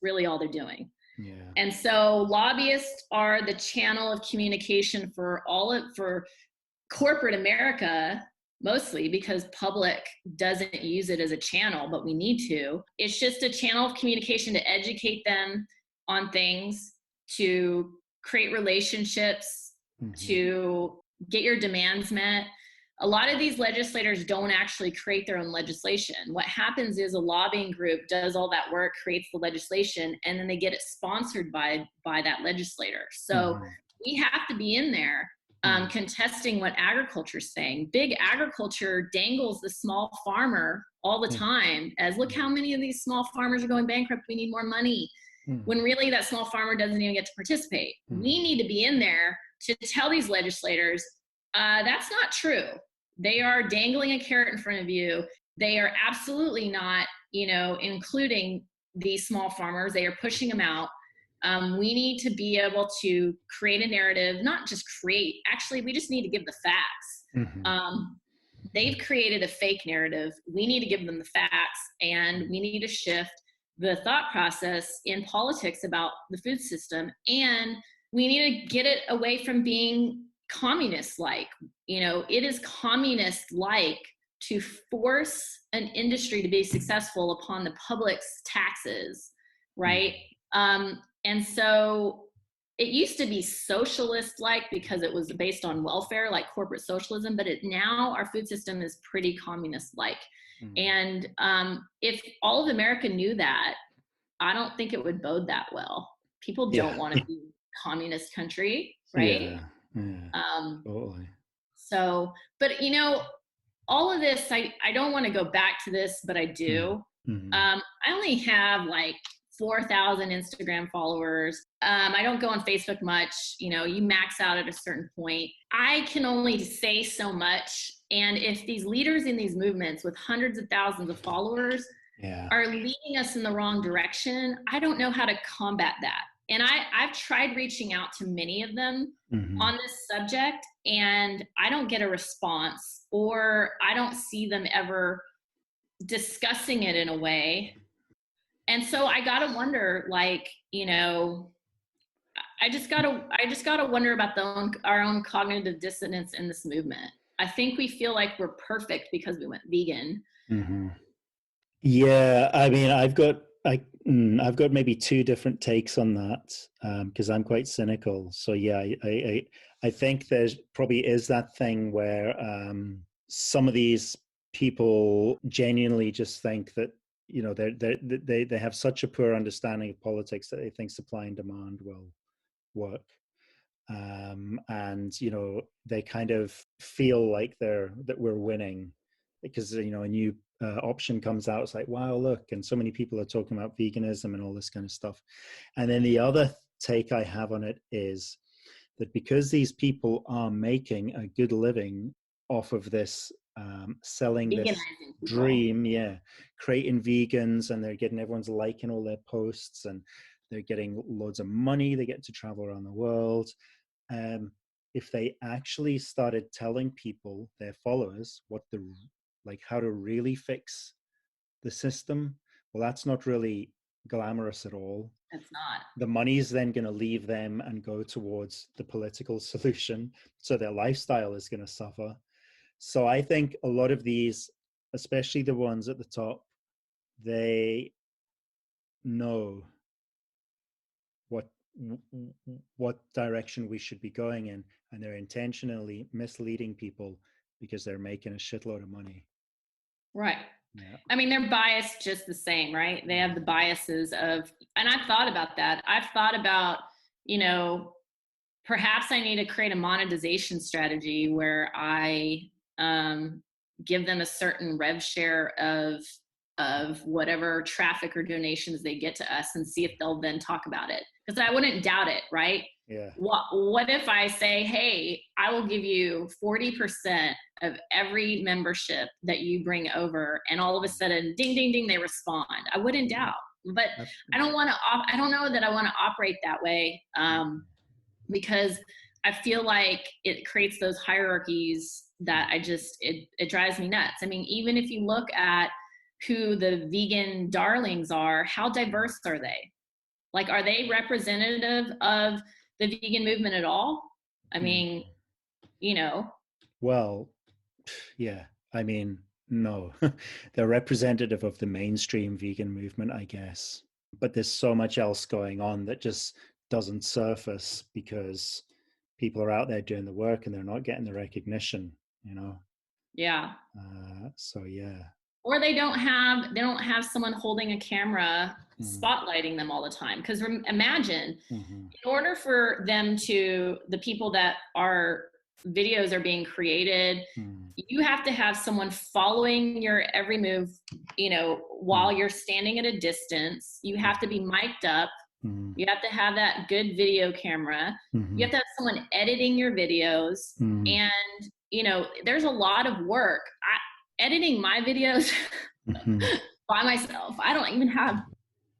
Really all they're doing. Yeah. And so lobbyists are the channel of communication for corporate America, mostly because public doesn't use it as a channel, but we need to. It's just a channel of communication to educate them on things, to create relationships, to get your demands met. A lot of these legislators don't actually create their own legislation. What happens is a lobbying group does all that work, creates the legislation, and then they get it sponsored by that legislator. So we have to be in there contesting what agriculture is saying. Big agriculture dangles the small farmer all the time as, look how many of these small farmers are going bankrupt, we need more money. When really that small farmer doesn't even get to participate. We need to be in there to tell these legislators, that's not true. They are dangling a carrot in front of you. They are absolutely not, including these small farmers. They are pushing them out. We need to be able to create a narrative, not just create, actually, we just need to give the facts. They've created a fake narrative. We need to give them the facts, and we need to shift the thought process in politics about the food system. And we need to get it away from being communist-like. It is communist-like to force an industry to be successful upon the public's taxes, right? And so it used to be socialist-like because it was based on welfare, like corporate socialism, but now our food system is pretty communist-like. And if all of America knew that, I don't think it would bode that well. People don't want to be a communist country, right? Totally. So, but all of this, I don't want to go back to this, but I do. I only have like 4,000 Instagram followers. I don't go on Facebook much. You max out at a certain point. I can only say so much. And if these leaders in these movements with hundreds of thousands of followers are leading us in the wrong direction, I don't know how to combat that. And I've tried reaching out to many of them on this subject, and I don't get a response, or I don't see them ever discussing it in a way. And so I gotta wonder, I just gotta wonder about our own cognitive dissonance in this movement. I think we feel like we're perfect because we went vegan. Yeah, I mean, I've got maybe two different takes on that, because I'm quite cynical. So yeah, I think there's probably is that thing where some of these people genuinely just think that they have such a poor understanding of politics that they think supply and demand will work, and they kind of feel like that we're winning because a new option comes out. It's like, wow, look, and so many people are talking about veganism and all this kind of stuff. And then the other take I have on it is that because these people are making a good living off of this, selling this dream, creating vegans, and they're getting everyone's liking all their posts, and they're getting loads of money, they get to travel around the world. If they actually started telling people, their followers, how to really fix the system, well, that's not really glamorous at all. It's not. The money is then going to leave them and go towards the political solution, so their lifestyle is going to suffer. So I think a lot of these, especially the ones at the top, they know what direction we should be going in, and they're intentionally misleading people because they're making a shitload of money. Right. Yeah. I mean, they're biased just the same, right? They have the biases of, and I've thought about that. I've thought about, perhaps I need to create a monetization strategy where I give them a certain rev share of whatever traffic or donations they get to us, and see if they'll then talk about it. Because I wouldn't doubt it, right? Yeah. What if I say, hey, I will give you 40% of every membership that you bring over, and all of a sudden, ding, ding, ding, they respond? I wouldn't doubt, but I don't know that I want to operate that way, because I feel like it creates those hierarchies that it drives me nuts. I mean, even if you look at who the vegan darlings are, how diverse are they? Are they representative of the vegan movement at all? I mean, Well, yeah, I mean, no. They're representative of the mainstream vegan movement, I guess. But there's so much else going on that just doesn't surface because people are out there doing the work and they're not getting the recognition, Yeah. So yeah. Or they don't have someone holding a camera spotlighting them all the time. Because imagine, in order for the people that are videos are being created, you have to have someone following your every move, while you're standing at a distance. You have to be mic'd up. You have to have that good video camera. You have to have someone editing your videos. And, there's a lot of work. Editing my videos by myself, I don't even have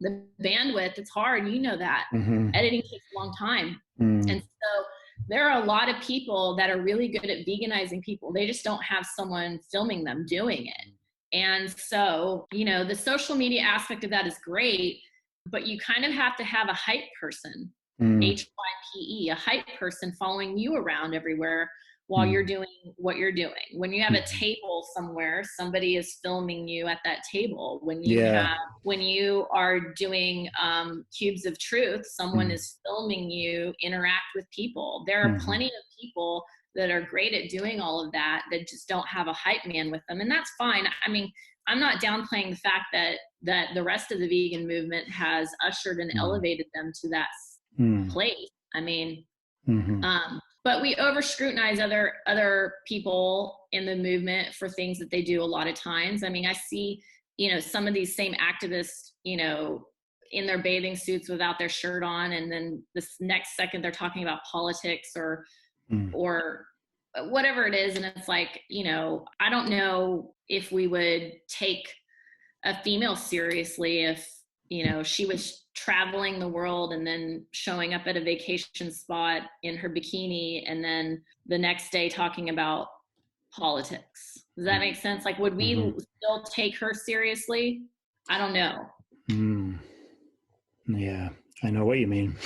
the bandwidth, it's hard. You know that. Mm-hmm. Editing takes a long time. Mm. And so there are a lot of people that are really good at veganizing people. They just don't have someone filming them doing it. And so, the social media aspect of that is great, but you kind of have to have a hype person, HYPE, a hype person following you around everywhere while you're doing what you're doing. When you have a table somewhere, somebody is filming you at that table. When you are doing cubes of truth, someone is filming you interact with people. There are plenty of people that are great at doing all of that just don't have a hype man with them, and that's fine. I mean, I'm not downplaying the fact that the rest of the vegan movement has ushered and elevated them to that place. I mean, but we over scrutinize other people in the movement for things that they do a lot of times. I mean, I see, some of these same activists, in their bathing suits without their shirt on, and then this next second they're talking about politics or whatever it is. And it's like, I don't know if we would take a female seriously if, she was traveling the world and then showing up at a vacation spot in her bikini and then the next day talking about politics. Does that make sense? Like, would we still take her seriously? I don't know. Yeah, I know what you mean.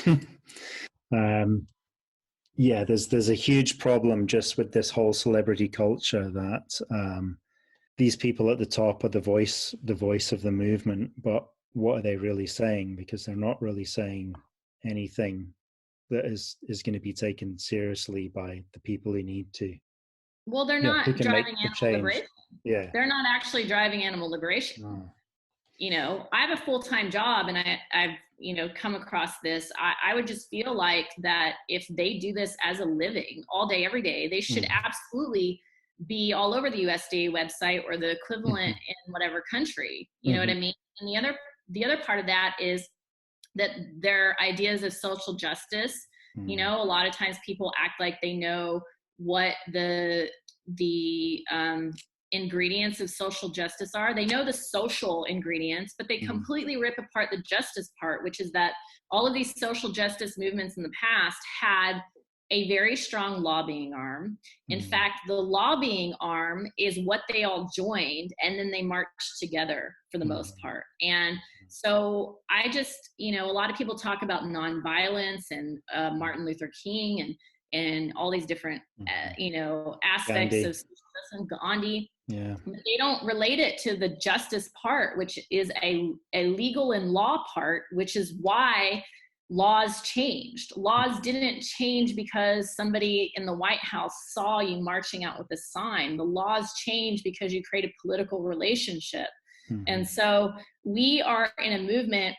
Yeah, there's a huge problem just with this whole celebrity culture that these people at the top are the voice of the movement, but what are they really saying? Because they're not really saying anything that is going to be taken seriously by the people who need to. Well, they're not driving animal liberation. Yeah, they're not actually driving animal liberation. No. I have a full-time job, and I've come across this. I would just feel like that if they do this as a living all day, every day, they should absolutely be all over the USDA website or the equivalent in whatever country. You know what I mean? And the other part of that is that their ideas of social justice, a lot of times people act like they know what the ingredients of social justice are. They know the social ingredients, but they completely rip apart the justice part, which is that all of these social justice movements in the past had a very strong lobbying arm. In fact, the lobbying arm is what they all joined, and then they marched together for the most part. And so I just, a lot of people talk about nonviolence and Martin Luther King and all these different, aspects Gandhi. of social justice and Gandhi. Yeah. But they don't relate it to the justice part, which is a legal and law part, which is why laws changed. Laws didn't change because somebody in the White House saw you marching out with a sign. The laws changed because you created political relationship. And so we are in a movement.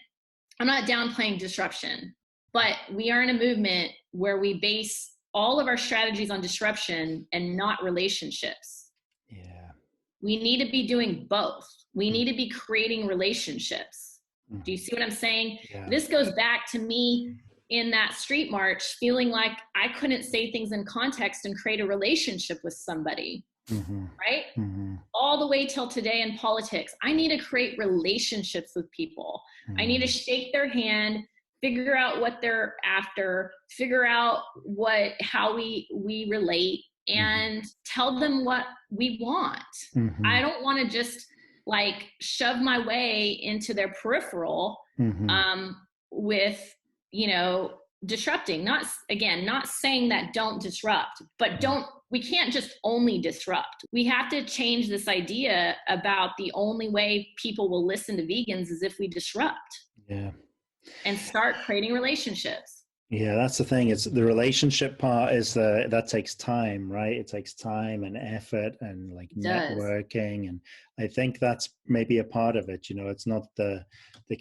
I'm not downplaying disruption, but we are in a movement where we base all of our strategies on disruption and not relationships. Yeah. We need to be doing both. We need to be creating relationships. Do you see what I'm saying? Yeah. This goes back to me in that street march, feeling like I couldn't say things in context and create a relationship with somebody, right? All the way till today in politics, I need to create relationships with people. I need to shake their hand, figure out what they're after, figure out how we relate, and tell them what we want. I don't want to just like shove my way into their peripheral with, disrupting. Not saying that don't disrupt, but we can't just only disrupt. We have to change this idea about the only way people will listen to vegans is if we disrupt. Yeah. And start creating relationships. Yeah, that's the thing. It's the relationship part that takes time, right? It takes time and effort and like networking. And I think that's maybe a part of it. It's not the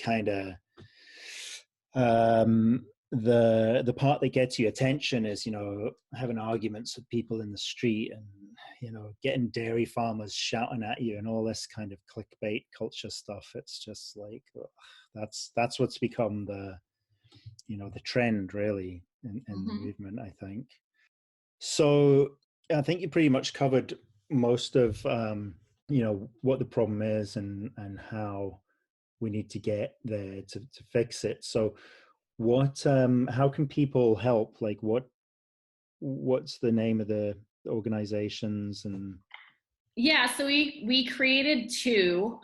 kind of the part that gets you attention is, having arguments with people in the street and, getting dairy farmers shouting at you and all this kind of clickbait culture stuff. It's just like, that's what's become the trend really in the movement, I think. So I think you pretty much covered most of, what the problem is and how we need to get there to fix it. So what, how can people help? Like what's the name of the organizations? And yeah, so we created two.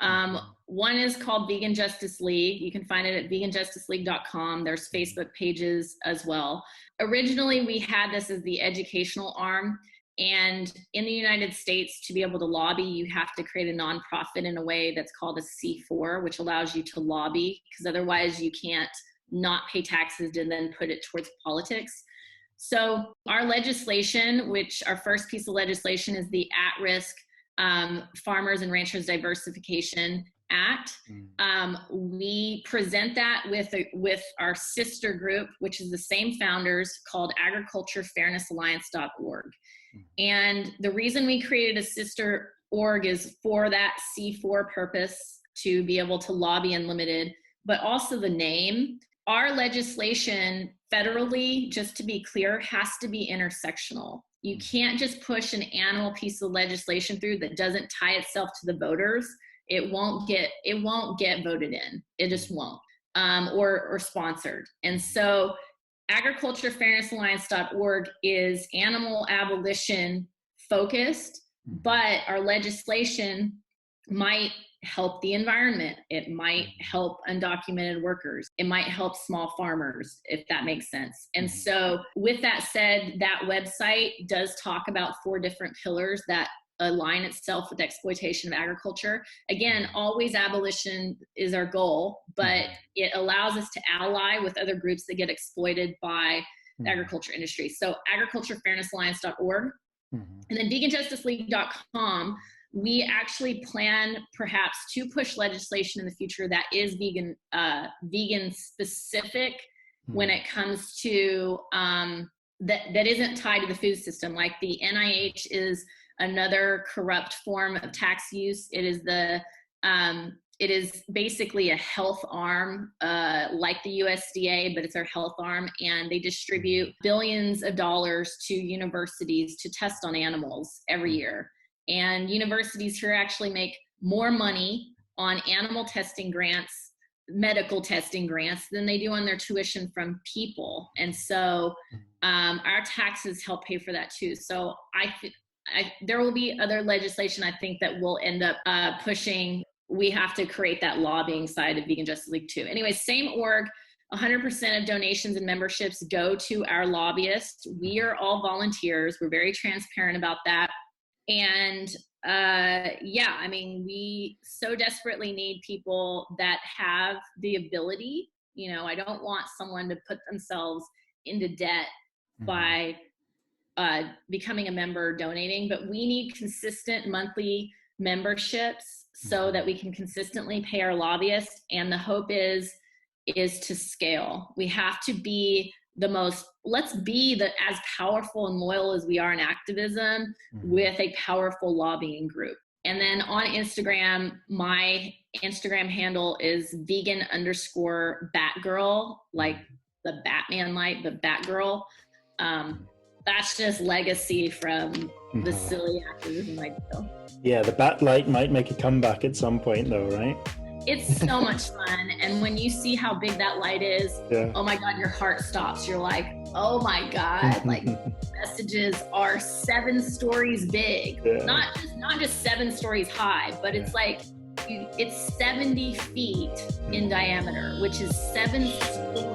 One is called Vegan Justice League. You can find it at veganjusticeleague.com. There's Facebook pages as well. Originally, we had this as the educational arm. And in the United States, to be able to lobby, you have to create a nonprofit in a way that's called a C4, which allows you to lobby, because otherwise you can't not pay taxes and then put it towards politics. So our legislation, which our first piece of legislation is the at-risk Farmers and Ranchers Diversification Act. We present that with our sister group, which is the same founders, called agriculturefairnessalliance.org. And the reason we created a sister org is for that C4 purpose, to be able to lobby unlimited, but also the name. Our legislation federally, just to be clear, has to be intersectional. You can't just push an animal piece of legislation through that doesn't tie itself to the voters. It won't get voted in. It just won't, or sponsored. And so agriculturefairnessalliance.org is animal abolition focused, but our legislation might help the environment. It might help undocumented workers. It might help small farmers, if that makes sense. And so with that said, that website does talk about 4 different pillars that align itself with exploitation of agriculture. Again, always abolition is our goal, but it allows us to ally with other groups that get exploited by the agriculture industry. So agriculturefairnessalliance.org, and then veganjusticeleague.com. We actually plan perhaps to push legislation in the future that is vegan specific when it comes to that isn't tied to the food system. Like the NIH is another corrupt form of tax use. It is basically a health arm, like the USDA, but it's our health arm, and they distribute billions of dollars to universities to test on animals every year. And universities here actually make more money on animal testing grants, medical testing grants, than they do on their tuition from people. And so our taxes help pay for that too. So there will be other legislation, I think, that will end up pushing. We have to create that lobbying side of Vegan Justice League too. Anyway, same org, 100% of donations and memberships go to our lobbyists. We are all volunteers. We're very transparent about that. And yeah, I mean, we so desperately need people that have the ability. You know, I don't want someone to put themselves into debt by becoming a member or donating, but we need consistent monthly memberships so that we can consistently pay our lobbyists. And the hope is to scale. We have to be let's be as powerful and loyal as we are in activism with a powerful lobbying group. And then on Instagram, my Instagram handle is vegan_Batgirl, like the Batman light, but Batgirl. That's just legacy from the silly activism I do. Yeah, the bat light might make a comeback at some point though, right? It's so much fun. And when you see how big that light is, oh my God, your heart stops. You're like, oh my God, like messages are 7 stories big. Not just 7 stories high, but it's like, it's 70 feet in diameter, which is 7 stories